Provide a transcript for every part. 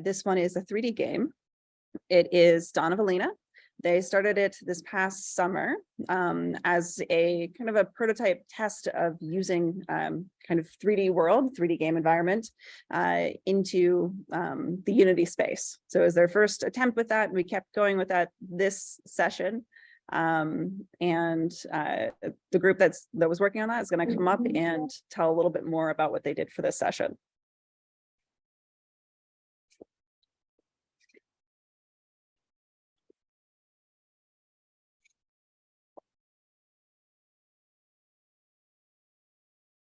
This one is a 3D game. It is Dawn of Alina. They started it this past summer as a kind of a prototype test of using kind of 3D world, 3D game environment into the Unity space. So it was their first attempt with that. We kept going with that this session. The group that was working on that is going to come up and tell a little bit more about what they did for this session.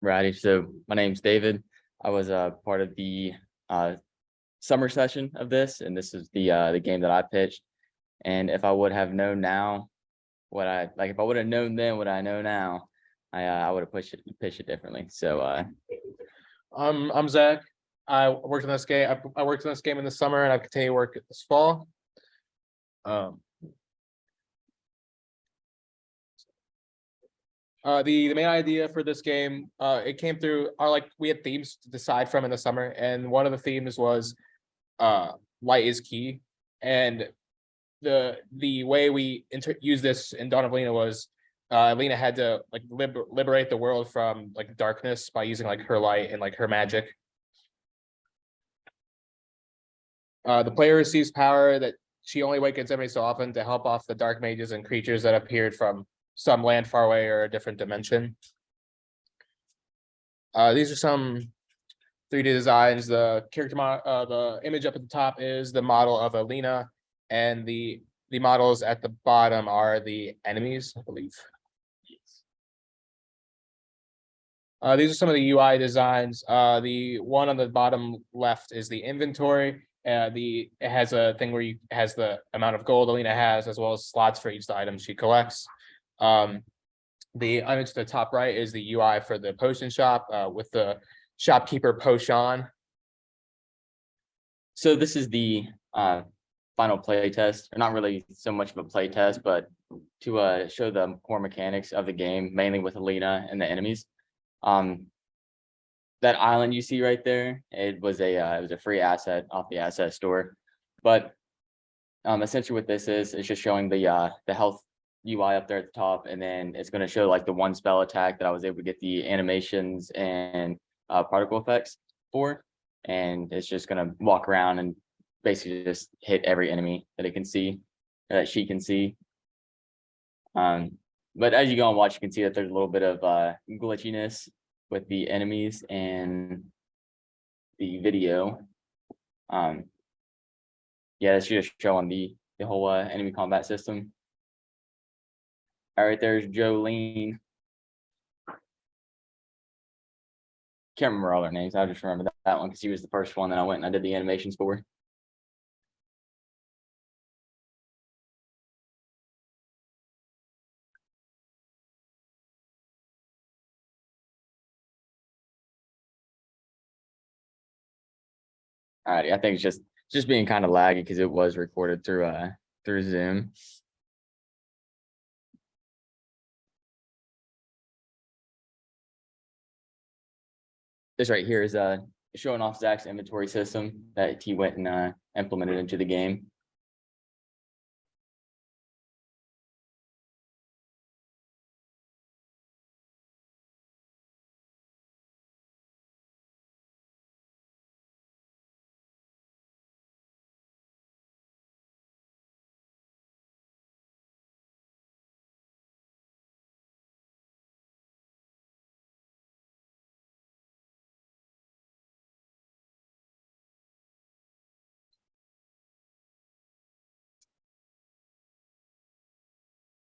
Righty, so my name's David. I was part of the summer session of this, and this is the game that I pitched. And if I would have known now what if I would have known then what I know now, I would have pitched it differently. So I'm Zach. I worked on this game. I worked on this game in the summer, and I've continued to work this fall. The main idea for this game, it came through we had themes to decide from in the summer, and one of the themes was light is key. And the way we use this in Dawn of Alina was Alina had to liberate the world from darkness by using her light and her magic. The player receives power that she only awakens every so often to help off the dark mages and creatures that appeared from some land far away or a different dimension. These are some 3D designs. The character the image up at the top is the model of Alina, and the models at the bottom are the enemies, I believe. These are some of the UI designs. The one on the bottom left is the inventory. It has a thing where it has the amount of gold Alina has, as well as slots for each of the items she collects. The image to the top right is the UI for the potion shop with the shopkeeper potion. So this is the final play test, or not really so much of a play test, but to show the core mechanics of the game, mainly with Alina and the enemies. That island you see right there, it was a free asset off the asset store. But essentially what this is, it's just showing the health UI up there at the top, and then it's going to show the one spell attack that I was able to get the animations and particle effects for, and it's just going to walk around and basically just hit every enemy that it can see, that she can see. But as you go and watch, you can see that there's a little bit of glitchiness with the enemies and the video. Yeah, it's just showing the whole enemy combat system. All right, there's Jolene. Can't remember all their names. I just remember that one because he was the first one that I went and I did the animations for. All right, I think it's just being kind of laggy because it was recorded through Zoom. This right here is showing off Zach's inventory system that he went and implemented into the game.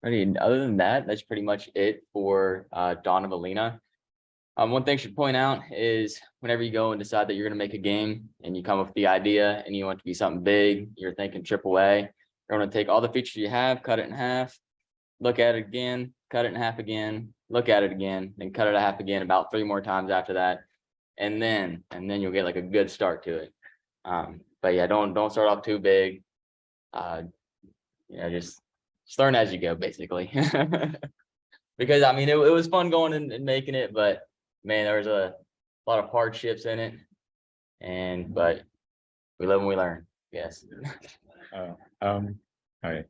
I mean, other than that, that's pretty much it for Dawn of Alina. One thing I should point out is whenever you go and decide that you're going to make a game and you come up with the idea and you want it to be something big, you're thinking AAA, you're going to take all the features you have, cut it in half, look at it again, cut it in half again, look at it again, then cut it in half again about 3 more times after that. And then you'll get a good start to it. But yeah, don't start off too big. Just learn as you go, basically. Because I mean, it was fun going and making it, but man, there was a lot of hardships in it. But We live and we learn. Yes. All right.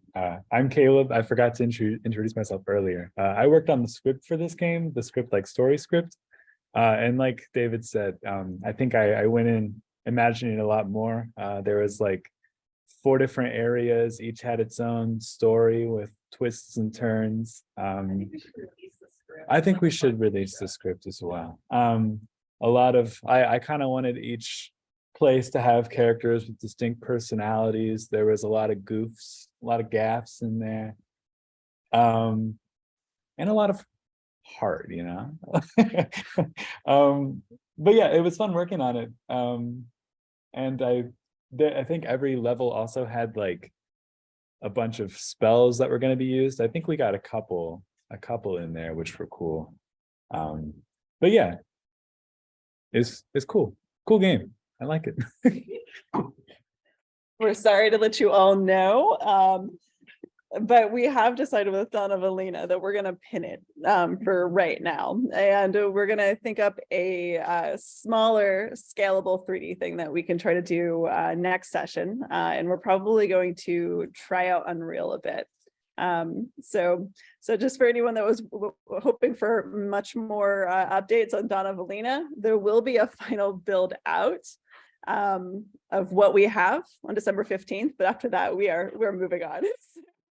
I'm Caleb. I forgot to introduce myself earlier. I worked on the script for this game, the script like story script. And like David said, I think I went in imagining a lot more. There was like 4 different areas, each had its own story with twists and turns. I think we should release the script as well. I kind of wanted each place to have characters with distinct personalities. There was a lot of goofs, a lot of gaffes in there. And a lot of heart, you know. But yeah, it was fun working on it. And I think every level also had like a bunch of spells that were going to be used. I think we got a couple in there, which were cool. But yeah, it's cool. Cool game. I like it. We're sorry to let you all know, but we have decided with Dawn of Alina that we're going to pin it for right now. And we're going to think up a smaller scalable 3D thing that we can try to do next session. And we're probably going to try out Unreal a bit. So just for anyone that was hoping for much more updates on Dawn of Alina, there will be a final build out of what we have on December 15th. But after that, we're moving on.